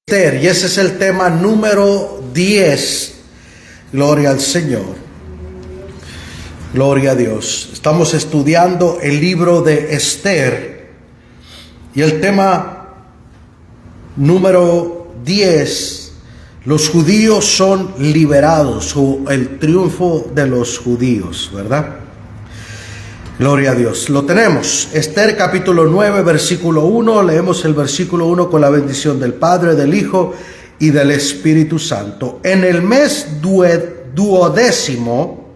Y ese es el tema número 10. Gloria al Señor. Gloria a Dios. Estamos estudiando el libro de Esther. Y el tema número 10. Los judíos son liberados. O el triunfo de los judíos, ¿verdad? Gloria a Dios. Lo tenemos. Esther capítulo 9, versículo 1. Leemos el versículo 1 con la bendición del Padre, del Hijo y del Espíritu Santo. En el mes duodécimo,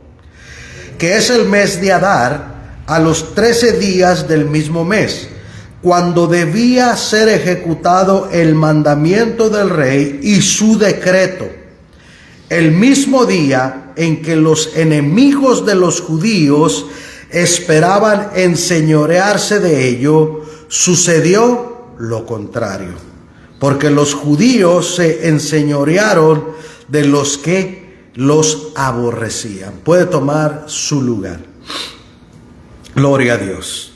que es el mes de Adar, a los 13 días del mismo mes, cuando debía ser ejecutado el mandamiento del rey y su decreto, el mismo día en que los enemigos de los judíos esperaban enseñorearse de ello, sucedió lo contrario, porque los judíos se enseñorearon de los que los aborrecían. Puede tomar su lugar. Gloria a Dios.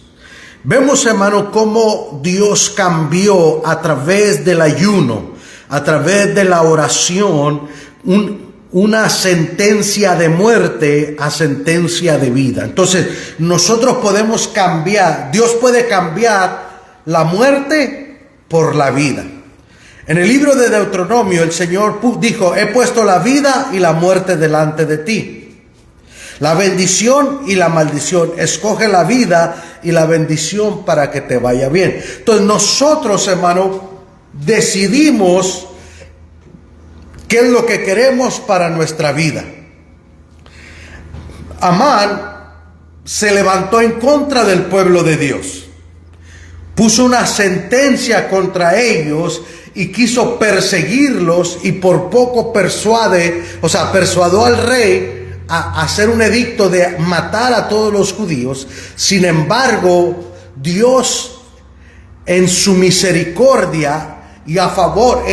Vemos, hermano, cómo Dios cambió a través del ayuno, a través de la oración, una sentencia de muerte a sentencia de vida. Entonces, nosotros podemos cambiar, Dios puede cambiar la muerte por la vida. En el libro de Deuteronomio, el Señor dijo: he puesto la vida y la muerte delante de ti, la bendición y la maldición. Escoge la vida y la bendición para que te vaya bien. Entonces, nosotros, hermano, decidimos ¿qué es lo que queremos para nuestra vida? Amán se levantó en contra del pueblo de Dios. Puso una sentencia contra ellos y quiso perseguirlos, y por poco persuadió al rey a hacer un edicto de matar a todos los judíos. Sin embargo, Dios, en su misericordia y a favor,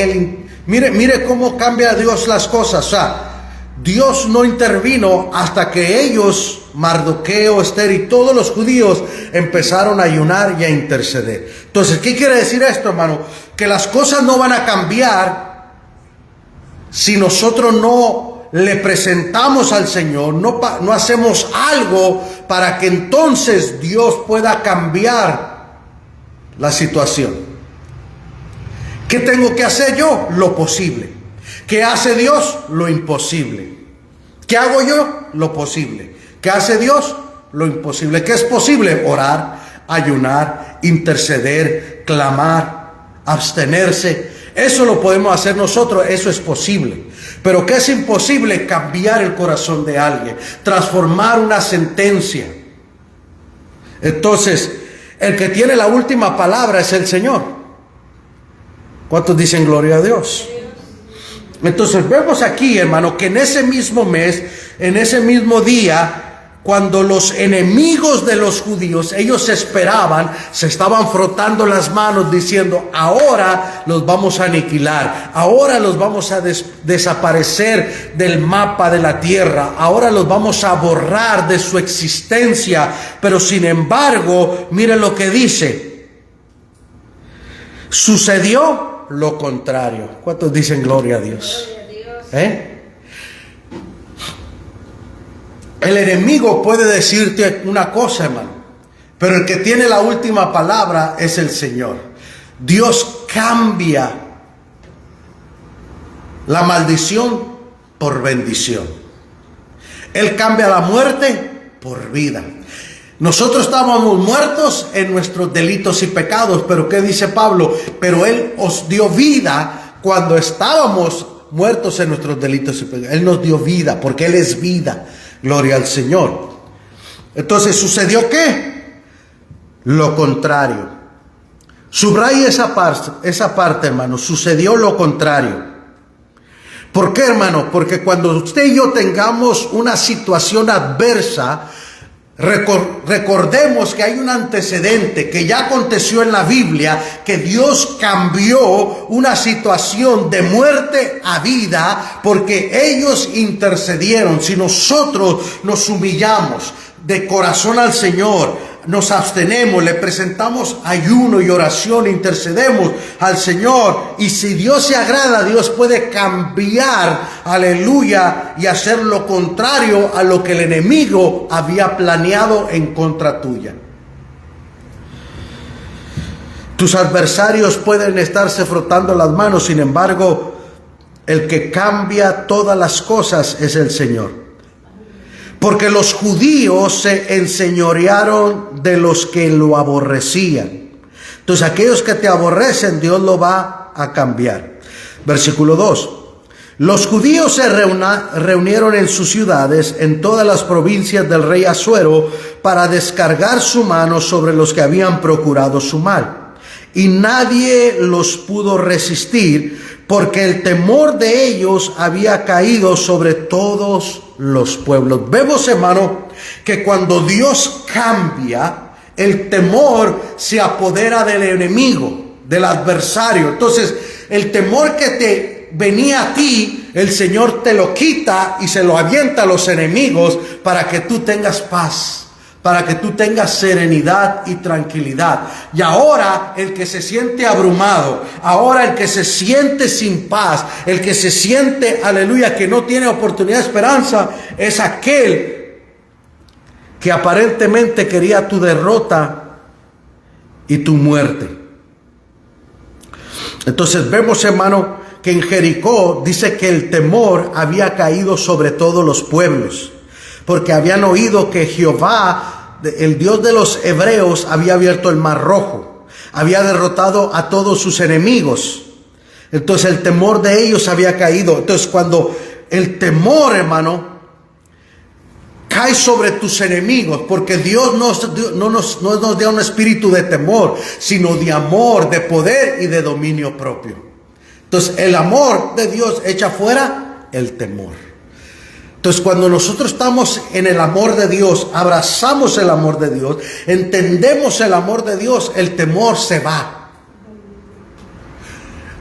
Mire cómo cambia Dios las cosas. O sea, Dios no intervino hasta que ellos, Mardoqueo, Esther y todos los judíos, empezaron a ayunar y a interceder. Entonces, ¿qué quiere decir esto, hermano? Que las cosas no van a cambiar si nosotros no le presentamos al Señor, no hacemos algo para que entonces Dios pueda cambiar la situación. ¿Qué tengo que hacer yo? Lo posible. ¿Qué hace Dios? Lo imposible. ¿Qué hago yo? Lo posible. ¿Qué hace Dios? Lo imposible. ¿Qué es posible? Orar, ayunar, interceder, clamar, abstenerse. Eso lo podemos hacer nosotros, eso es posible. Pero ¿qué es imposible? Cambiar el corazón de alguien, transformar una sentencia. Entonces, el que tiene la última palabra es el Señor. ¿Cuántos dicen gloria a Dios? Entonces vemos aquí, hermano, que en ese mismo mes, en ese mismo día, cuando los enemigos de los judíos, ellos esperaban, se estaban frotando las manos diciendo: ahora los vamos a aniquilar, ahora los vamos a desaparecer del mapa de la tierra, ahora los vamos a borrar de su existencia. Pero sin embargo, miren lo que dice: sucedió lo contrario. ¿Cuántos dicen gloria a Dios? El enemigo puede decirte una cosa, hermano, pero el que tiene la última palabra es el Señor. Dios cambia la maldición por bendición. Él cambia la muerte por vida. Nosotros estábamos muertos en nuestros delitos y pecados, pero ¿qué dice Pablo? Pero Él os dio vida cuando estábamos muertos en nuestros delitos y pecados. Él nos dio vida porque Él es vida. Gloria al Señor. Entonces, ¿sucedió qué? Lo contrario. Subraya esa parte, hermano. Sucedió lo contrario. ¿Por qué, hermano? Porque cuando usted y yo tengamos una situación adversa, recordemos que hay un antecedente que ya aconteció en la Biblia, que Dios cambió una situación de muerte a vida porque ellos intercedieron. Si nosotros nos humillamos de corazón al Señor, nos abstenemos, le presentamos ayuno y oración, intercedemos al Señor, y si Dios se agrada, Dios puede cambiar, aleluya, y hacer lo contrario a lo que el enemigo había planeado en contra tuya. Tus adversarios pueden estarse frotando las manos, sin embargo, el que cambia todas las cosas es el Señor. Porque los judíos se enseñorearon de los que lo aborrecían. Entonces aquellos que te aborrecen, Dios lo va a cambiar. Versículo 2. Los judíos se reunieron en sus ciudades, en todas las provincias del rey Asuero, para descargar su mano sobre los que habían procurado su mal. Y nadie los pudo resistir, porque el temor de ellos había caído sobre todos los pueblos. Vemos, hermano, que cuando Dios cambia, el temor se apodera del enemigo, del adversario. Entonces, el temor que te venía a ti, el Señor te lo quita y se lo avienta a los enemigos para que tú tengas paz, para que tú tengas serenidad y tranquilidad. Y ahora el que se siente abrumado, ahora el que se siente sin paz, el que se siente, aleluya, que no tiene oportunidad de esperanza, es aquel que aparentemente quería tu derrota y tu muerte. Entonces vemos, hermano, que en Jericó dice que el temor había caído sobre todos los pueblos, porque habían oído que Jehová, el Dios de los hebreos, había abierto el mar rojo, había derrotado a todos sus enemigos. Entonces el temor de ellos había caído. Entonces cuando el temor, hermano, cae sobre tus enemigos, porque Dios no nos da un espíritu de temor, sino de amor, de poder y de dominio propio. Entonces el amor de Dios echa fuera el temor. Entonces cuando nosotros estamos en el amor de Dios, abrazamos el amor de Dios, entendemos el amor de Dios, el temor se va.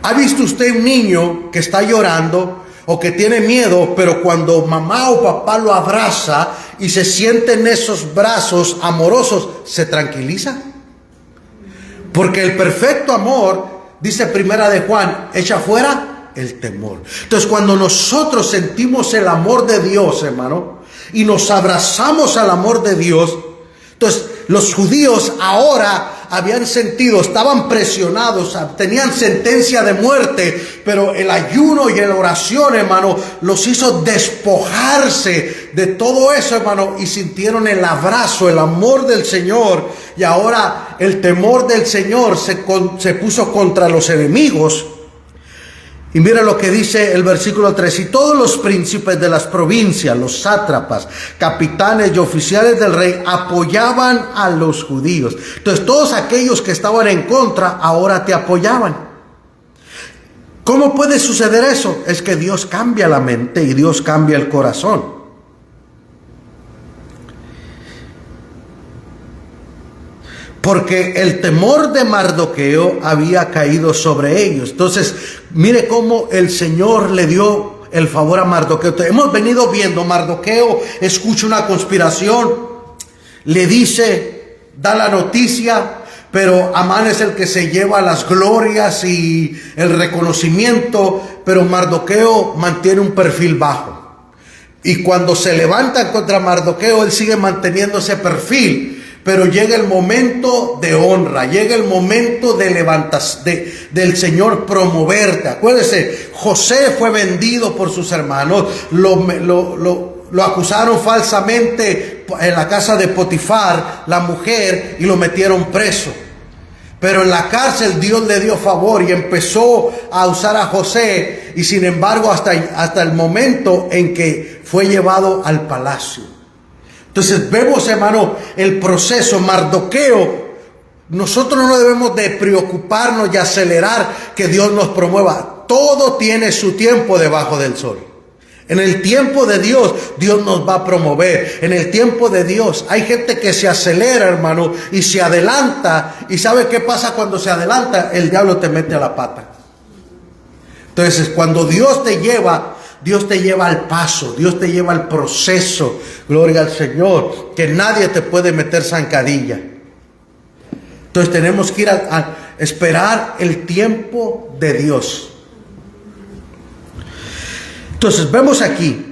¿Ha visto usted un niño que está llorando o que tiene miedo, pero cuando mamá o papá lo abraza y se siente en esos brazos amorosos, se tranquiliza? Porque el perfecto amor, dice Primera de Juan, echa fuera el temor. Entonces cuando nosotros sentimos el amor de Dios, hermano, y nos abrazamos al amor de Dios, entonces los judíos ahora habían sentido, estaban presionados, tenían sentencia de muerte, pero el ayuno y la oración, hermano, los hizo despojarse de todo eso, hermano, y sintieron el abrazo, el amor del Señor, y ahora el temor del Señor se puso contra los enemigos. Y mira lo que dice el versículo 3. Y todos los príncipes de las provincias, los sátrapas, capitanes y oficiales del rey apoyaban a los judíos. Entonces todos aquellos que estaban en contra ahora te apoyaban. ¿Cómo puede suceder eso? Es que Dios cambia la mente y Dios cambia el corazón. Porque el temor de Mardoqueo había caído sobre ellos. Entonces, mire cómo el Señor le dio el favor a Mardoqueo. Hemos venido viendo, Mardoqueo escucha una conspiración, le dice, da la noticia, pero Amán es el que se lleva las glorias y el reconocimiento, pero Mardoqueo mantiene un perfil bajo. Y cuando se levantan contra Mardoqueo, él sigue manteniendo ese perfil. Pero llega el momento de honra, llega el momento de del Señor promoverte. Acuérdese, José fue vendido por sus hermanos, lo acusaron falsamente en la casa de Potifar, la mujer, y lo metieron preso. Pero en la cárcel Dios le dio favor y empezó a usar a José, y sin embargo hasta el momento en que fue llevado al palacio. Entonces vemos, hermano, el proceso. Mardoqueo, nosotros no debemos de preocuparnos y acelerar que Dios nos promueva. Todo tiene su tiempo debajo del sol. En el tiempo de Dios, Dios nos va a promover. En el tiempo de Dios, hay gente que se acelera, hermano, y se adelanta. ¿Y sabe qué pasa cuando se adelanta? El diablo te mete a la pata. Entonces, cuando Dios te lleva al paso, Dios te lleva al proceso, gloria al Señor, que nadie te puede meter zancadilla. Entonces tenemos que ir a esperar el tiempo de Dios. Entonces vemos aquí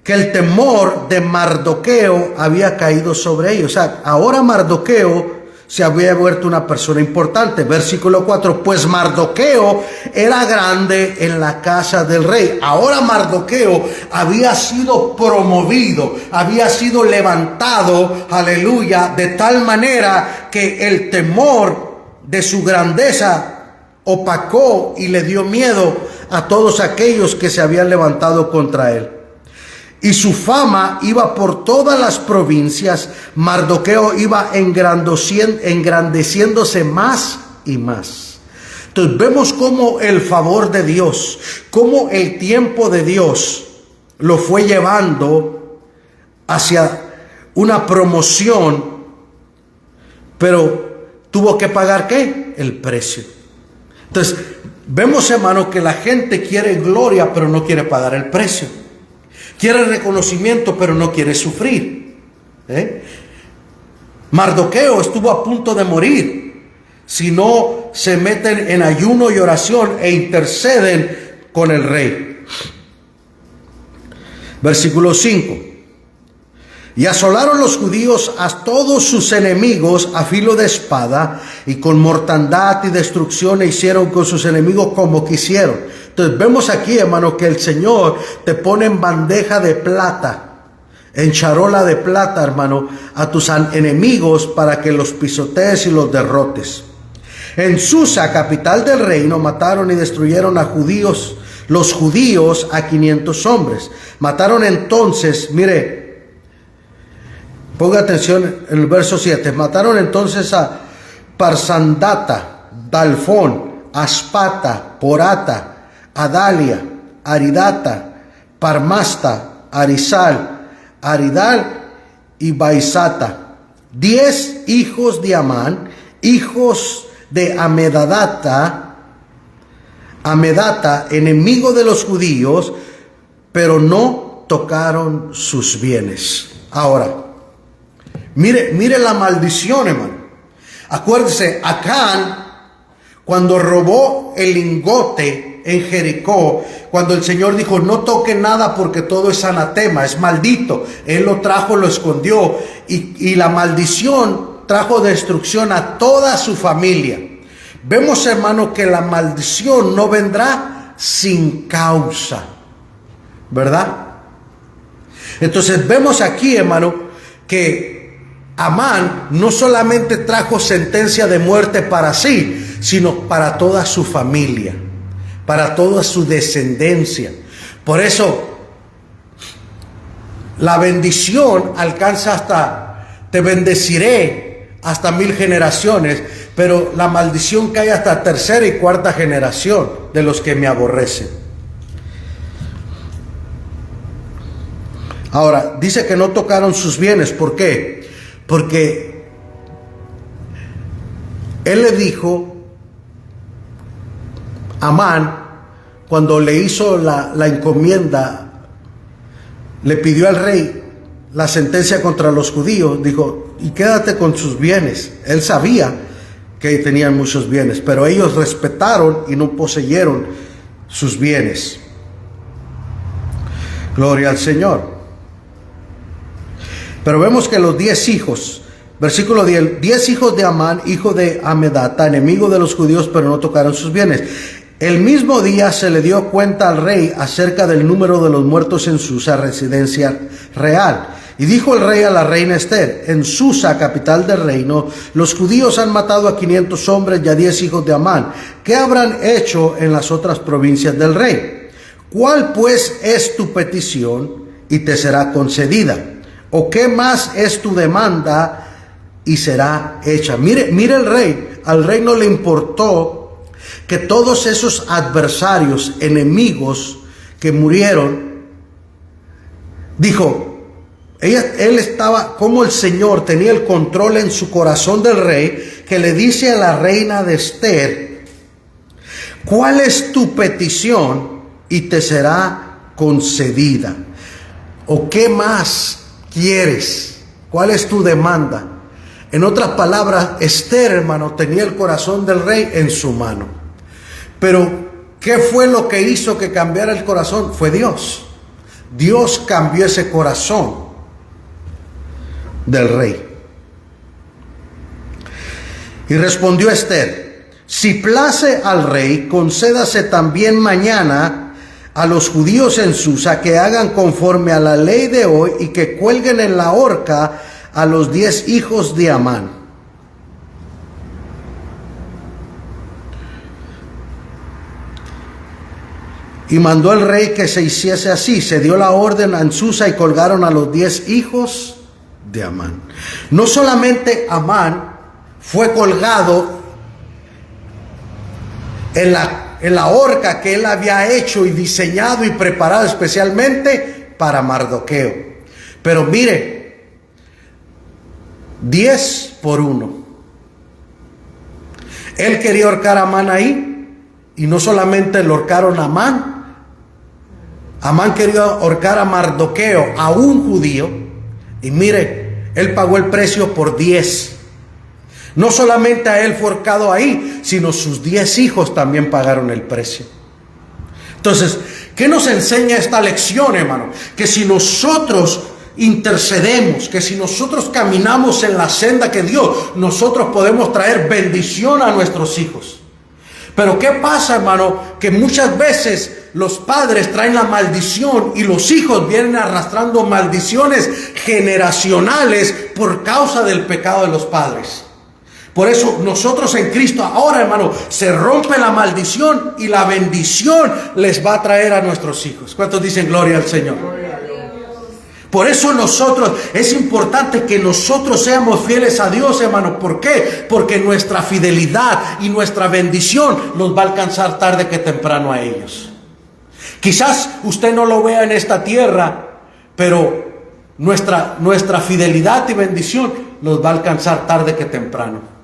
que el temor de Mardoqueo había caído sobre ellos. O sea, ahora Mardoqueo se había vuelto una persona importante. Versículo 4, pues Mardoqueo era grande en la casa del rey. Ahora Mardoqueo había sido promovido, había sido levantado, aleluya, de tal manera que el temor de su grandeza opacó y le dio miedo a todos aquellos que se habían levantado contra él. Y su fama iba por todas las provincias. Mardoqueo iba engrandeciéndose más y más. Entonces vemos cómo el favor de Dios, cómo el tiempo de Dios lo fue llevando hacia una promoción, pero tuvo que pagar ¿qué? El precio. Entonces vemos, hermano, que la gente quiere gloria, pero no quiere pagar el precio. Quiere reconocimiento, pero no quiere sufrir. Mardoqueo estuvo a punto de morir si no se meten en ayuno y oración e interceden con el rey. Versículo 5. Y asolaron los judíos a todos sus enemigos a filo de espada, y con mortandad y destrucción hicieron con sus enemigos como quisieron. Entonces vemos aquí, hermano, que el Señor te pone en bandeja de plata, en charola de plata, hermano, a tus enemigos para que los pisotees y los derrotes. En Susa, capital del reino, mataron y destruyeron a los judíos a 500 hombres. Mataron entonces, mire, ponga atención en el verso 7. Mataron entonces a Parsandata, Dalfón, Aspata, Porata, Adalia, Aridata, Parmasta, Arizal, Aridal y Baisata. 10 hijos de Amán, hijos de Amedata, enemigo de los judíos, pero no tocaron sus bienes. Ahora, mire la maldición, hermano. Acuérdese, Acán, cuando robó el lingote en Jericó, cuando el Señor dijo, no toque nada porque todo es anatema, es maldito. Él lo trajo, lo escondió, y la maldición trajo destrucción a toda su familia. Vemos, hermano, que la maldición no vendrá sin causa, ¿verdad? Entonces vemos aquí, hermano, que Amán no solamente trajo sentencia de muerte para sí, sino para toda su familia, para toda su descendencia. Por eso la bendición alcanza hasta, te bendeciré hasta 1000 generaciones, pero la maldición cae hasta tercera y cuarta generación de los que me aborrecen. Ahora, dice que no tocaron sus bienes. ¿Por qué? Porque él le dijo, Amán, cuando le hizo la encomienda, le pidió al rey la sentencia contra los judíos, dijo, y quédate con sus bienes. Él sabía que tenían muchos bienes, pero ellos respetaron y no poseyeron sus bienes. Gloria al Señor. Pero vemos que los 10 hijos, versículo 10 hijos de Amán, hijo de Amedata, enemigo de los judíos, pero no tocaron sus bienes. El mismo día se le dio cuenta al rey acerca del número de los muertos en Susa, residencia real. Y dijo el rey a la reina Esther, en Susa, capital del reino, los judíos han matado a 500 hombres y a 10 hijos de Amán. ¿Qué habrán hecho en las otras provincias del rey? ¿Cuál pues es tu petición y te será concedida? ¿O qué más es tu demanda y será hecha? Mire el rey, al rey no le importó que todos esos adversarios, enemigos que murieron, dijo, él estaba, como el Señor tenía el control en su corazón del rey, que le dice a la reina de Esther, ¿cuál es tu petición y te será concedida? ¿O qué más quieres? ¿Cuál es tu demanda? En otras palabras, Esther, hermano, tenía el corazón del rey en su mano. Pero, ¿qué fue lo que hizo que cambiara el corazón? Fue Dios. Dios cambió ese corazón del rey. Y respondió Esther: si place al rey, concédase también mañana a los judíos en Susa que hagan conforme a la ley de hoy y que cuelguen en la horca a los 10 hijos de Amán. Y mandó el rey que se hiciese así. Se dio la orden en Susa y colgaron a los 10 hijos de Amán. No solamente Amán fue colgado en la horca que él había hecho y diseñado y preparado especialmente para Mardoqueo. Pero mire, 10 por 1. Él quería ahorcar a Amán ahí, y no solamente lo ahorcaron a Amán. Amán quería ahorcar a Mardoqueo, a un judío, y mire, él pagó el precio por 10. No solamente a él fue ahorcado ahí, sino sus 10 hijos también pagaron el precio. Entonces, ¿qué nos enseña esta lección, hermano? Que si nosotros intercedemos, que si nosotros caminamos en la senda que Dios, nosotros podemos traer bendición a nuestros hijos. Pero ¿qué pasa, hermano? Que muchas veces los padres traen la maldición y los hijos vienen arrastrando maldiciones generacionales por causa del pecado de los padres. Por eso nosotros en Cristo ahora, hermano, se rompe la maldición y la bendición les va a traer a nuestros hijos. ¿Cuántos dicen gloria al Señor? Por eso es importante que nosotros seamos fieles a Dios, hermano. ¿Por qué? Porque nuestra fidelidad y nuestra bendición los va a alcanzar tarde que temprano a ellos. Quizás usted no lo vea en esta tierra, pero nuestra fidelidad y bendición los va a alcanzar tarde que temprano.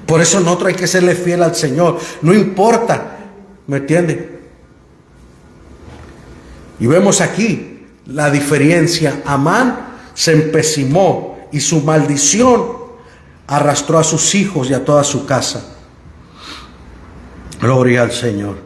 Por eso nosotros hay que serle fiel al Señor. No importa, ¿me entiende? Y vemos aquí la diferencia. Amán se empecinó y su maldición arrastró a sus hijos y a toda su casa. Gloria al Señor.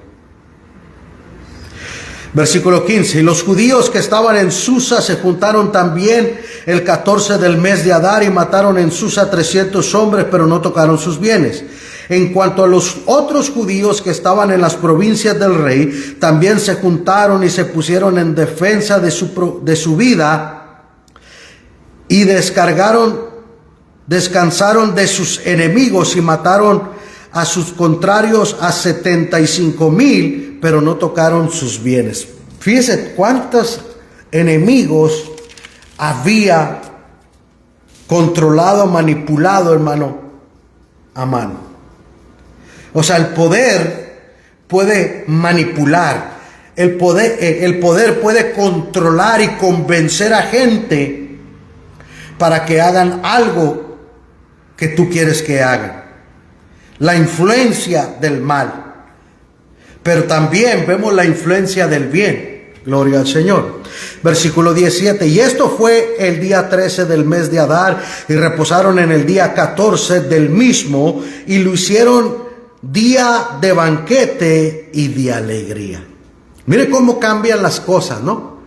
Versículo 15. Y los judíos que estaban en Susa se juntaron también el 14 del mes de Adar y mataron en Susa 300 hombres, pero no tocaron sus bienes. En cuanto a los otros judíos que estaban en las provincias del rey, también se juntaron y se pusieron en defensa de su vida y descansaron de sus enemigos y mataron a sus contrarios a 75,000, pero no tocaron sus bienes. Fíjese cuántos enemigos había controlado, manipulado, hermano, Amán. O sea, el poder puede manipular. El poder puede controlar y convencer a gente para que hagan algo que tú quieres que hagan. La influencia del mal. Pero también vemos la influencia del bien. Gloria al Señor. Versículo 17. Y esto fue el día 13 del mes de Adar, y reposaron en el día 14 del mismo, y lo hicieron día de banquete y de alegría. Mire cómo cambian las cosas, ¿no?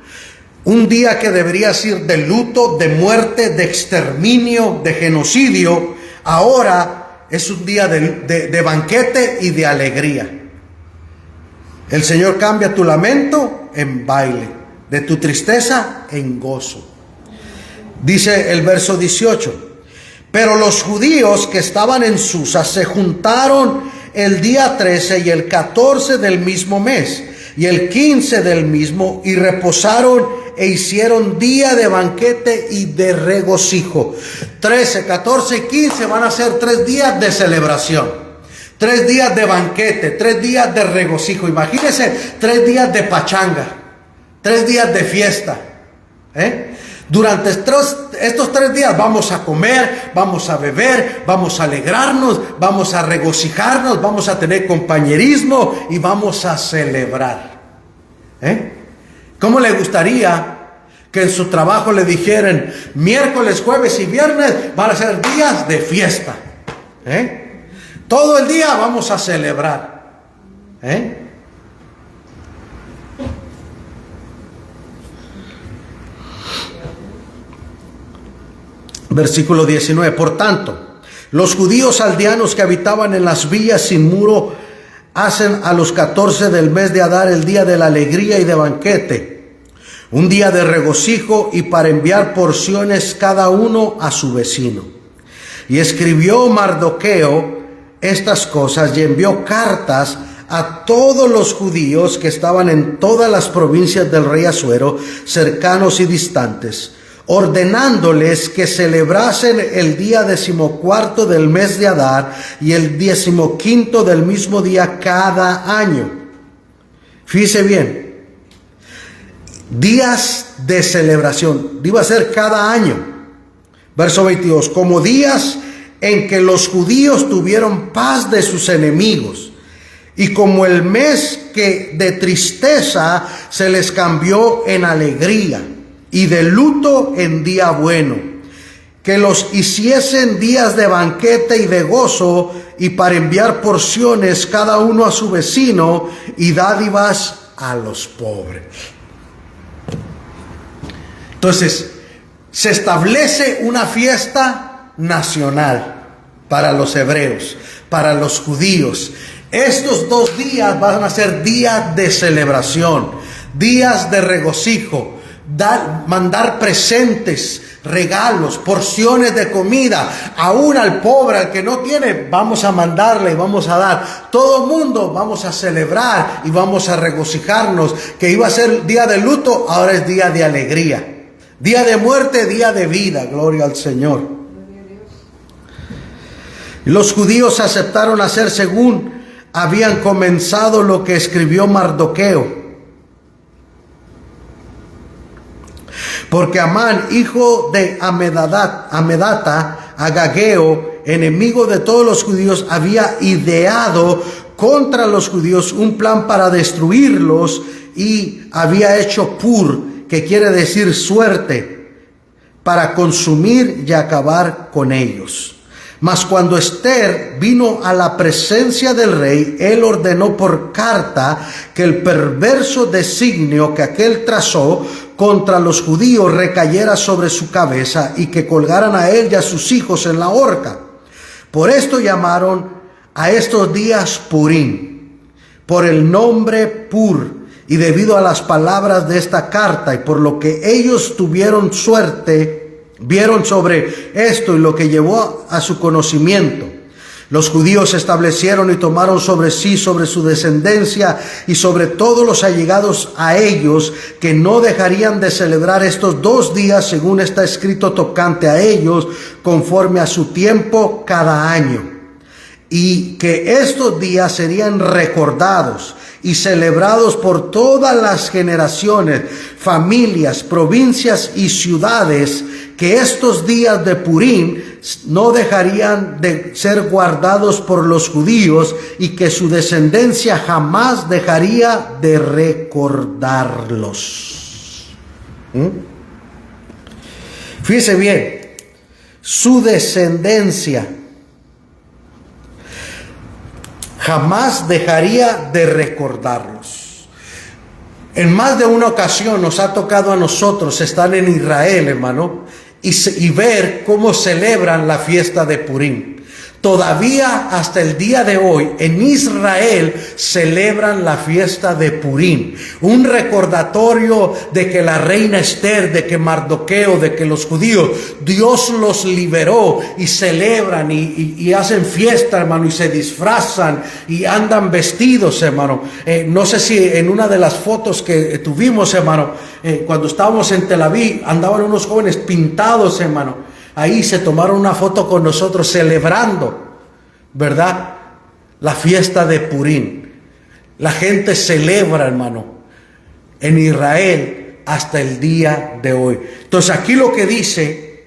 Un día que debería ser de luto, de muerte, de exterminio, de genocidio, ahora es un día de banquete y de alegría. El Señor cambia tu lamento en baile, de tu tristeza en gozo. Dice el verso 18. Pero los judíos que estaban en Susa se juntaron el día 13 y el 14 del mismo mes y el 15 del mismo, y reposaron e hicieron día de banquete y de regocijo. 13, 14 y 15 van a ser 3 días de celebración, 3 días de banquete, 3 días de regocijo. Imagínense 3 días de pachanga, 3 días de fiesta. Durante estos 3 días vamos a comer, vamos a beber, vamos a alegrarnos, vamos a regocijarnos, vamos a tener compañerismo y vamos a celebrar. ¿Cómo le gustaría que en su trabajo le dijeran miércoles, jueves y viernes van a ser días de fiesta. Todo el día vamos a celebrar. Versículo 19. Por tanto, los judíos aldeanos que habitaban en las villas sin muro hacen a los 14 del mes de Adar el día de la alegría y de banquete, un día de regocijo y para enviar porciones cada uno a su vecino. Y escribió Mardoqueo estas cosas y envió cartas a todos los judíos que estaban en todas las provincias del rey Asuero, cercanos y distantes, ordenándoles que celebrasen el día 14 del mes de Adar y el 15 del mismo día cada año. Fíjese bien, días de celebración, iba a ser cada año. Verso 22, como días en que los judíos tuvieron paz de sus enemigos, y como el mes que de tristeza se les cambió en alegría, y de luto en día bueno, que los hiciesen días de banquete y de gozo, y para enviar porciones cada uno a su vecino, y dádivas a los pobres. Entonces, se establece una fiesta nacional para los hebreos, para los judíos. Estos 2 días van a ser días de celebración, días de regocijo, mandar presentes, regalos, porciones de comida, aún al pobre, al que no tiene, vamos a mandarle y vamos a dar. Todo mundo vamos a celebrar y vamos a regocijarnos, que iba a ser día de luto, ahora es día de alegría. Día de muerte, día de vida, gloria al Señor. Los judíos aceptaron hacer según habían comenzado lo que escribió Mardoqueo. Porque Amán, hijo de Amedata, Agageo, enemigo de todos los judíos, había ideado contra los judíos un plan para destruirlos y había hecho pur, que quiere decir suerte, para consumir y acabar con ellos. Mas cuando Ester vino a la presencia del rey, él ordenó por carta que el perverso designio que aquel trazó contra los judíos recayera sobre su cabeza y que colgaran a él y a sus hijos en la horca. Por esto llamaron a estos días Purim, por el nombre Pur, y debido a las palabras de esta carta y por lo que ellos tuvieron suerte, vieron sobre esto y lo que llevó a su conocimiento. Los judíos establecieron y tomaron sobre sí, sobre su descendencia y sobre todos los allegados a ellos, que no dejarían de celebrar estos 2 días, según está escrito tocante a ellos, conforme a su tiempo cada año. Y que estos días serían recordados y celebrados por todas las generaciones, familias, provincias y ciudades, que estos días de Purim no dejarían de ser guardados por los judíos y que su descendencia jamás dejaría de recordarlos. Fíjese bien, su descendencia jamás dejaría de recordarlos. En más de una ocasión nos ha tocado a nosotros estar en Israel, hermano, y ver cómo celebran la fiesta de Purim. Todavía hasta el día de hoy en Israel celebran la fiesta de Purim, un recordatorio de que la reina Ester, de que Mardoqueo, de que los judíos, Dios los liberó, y celebran y hacen fiesta, hermano, y se disfrazan y andan vestidos, hermano. No sé si en una de las fotos que tuvimos, hermano, cuando estábamos en Tel Aviv, andaban unos jóvenes pintados, hermano. Ahí se tomaron una foto con nosotros celebrando, ¿verdad?, la fiesta de Purim. La gente celebra, hermano, en Israel hasta el día de hoy. Entonces aquí lo que dice,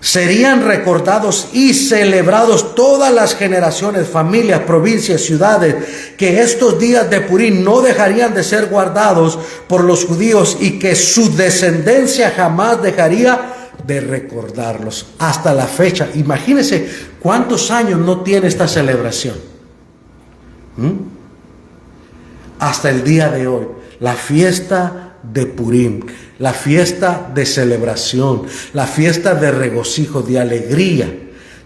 serían recordados y celebrados todas las generaciones, familias, provincias, ciudades, que estos días de Purim no dejarían de ser guardados por los judíos y que su descendencia jamás dejaría de recordarlos hasta la fecha. Imagínense cuántos años no tiene esta celebración. Hasta el día de hoy, la fiesta de Purim, la fiesta de celebración, la fiesta de regocijo, de alegría,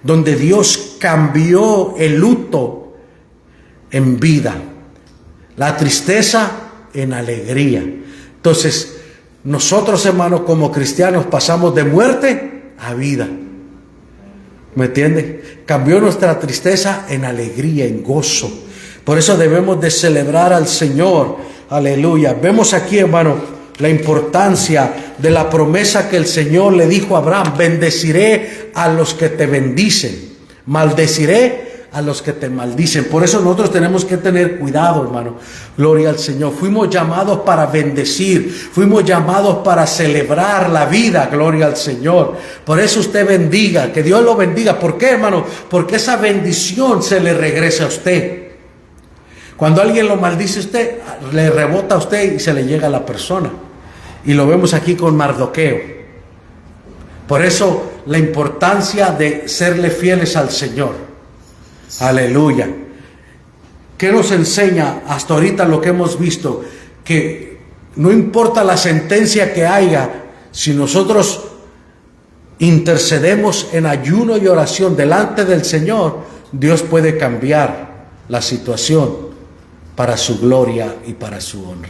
donde Dios cambió el luto en vida, la tristeza en alegría. Entonces, nosotros, hermanos, como cristianos, pasamos de muerte a vida. ¿Me entienden? Cambió nuestra tristeza en alegría, en gozo. Por eso debemos de celebrar al Señor. Aleluya. Vemos aquí, hermano, la importancia de la promesa que el Señor le dijo a Abraham: bendeciré a los que te bendicen, maldeciré a los que te maldicen. Por eso nosotros tenemos que tener cuidado, hermano. Gloria al Señor. Fuimos llamados para bendecir, fuimos llamados para celebrar la vida. Gloria al Señor. Por eso usted bendiga, que Dios lo bendiga. ¿Por qué, hermano? Porque esa bendición se le regresa a usted. Cuando alguien lo maldice a usted, le rebota a usted y se le llega a la persona. Y lo vemos aquí con Mardoqueo. Por eso la importancia de serle fieles al Señor. Aleluya. ¿Qué nos enseña hasta ahorita lo que hemos visto? Que no importa la sentencia que haya, si nosotros intercedemos en ayuno y oración delante del Señor, Dios puede cambiar la situación para su gloria y para su honra.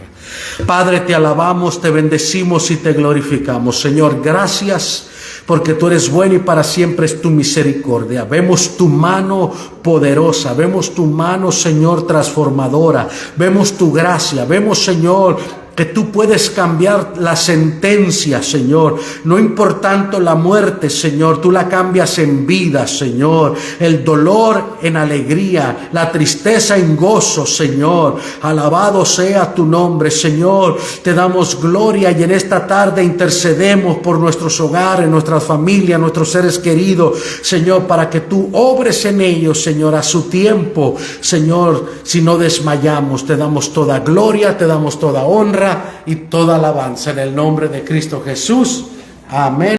Padre, te alabamos, te bendecimos y te glorificamos. Señor, gracias porque tú eres bueno y para siempre es tu misericordia. Vemos tu mano poderosa, vemos tu mano, Señor, transformadora, vemos tu gracia, vemos, Señor, que tú puedes cambiar la sentencia, Señor. No importando la muerte, Señor, tú la cambias en vida, Señor. El dolor en alegría, la tristeza en gozo, Señor. Alabado sea tu nombre, Señor. Te damos gloria y en esta tarde intercedemos por nuestros hogares, nuestras familias, nuestros seres queridos, Señor, para que tú obres en ellos, Señor, a su tiempo, Señor. Si no desmayamos, te damos toda gloria, te damos toda honra y toda alabanza en el nombre de Cristo Jesús. Amén.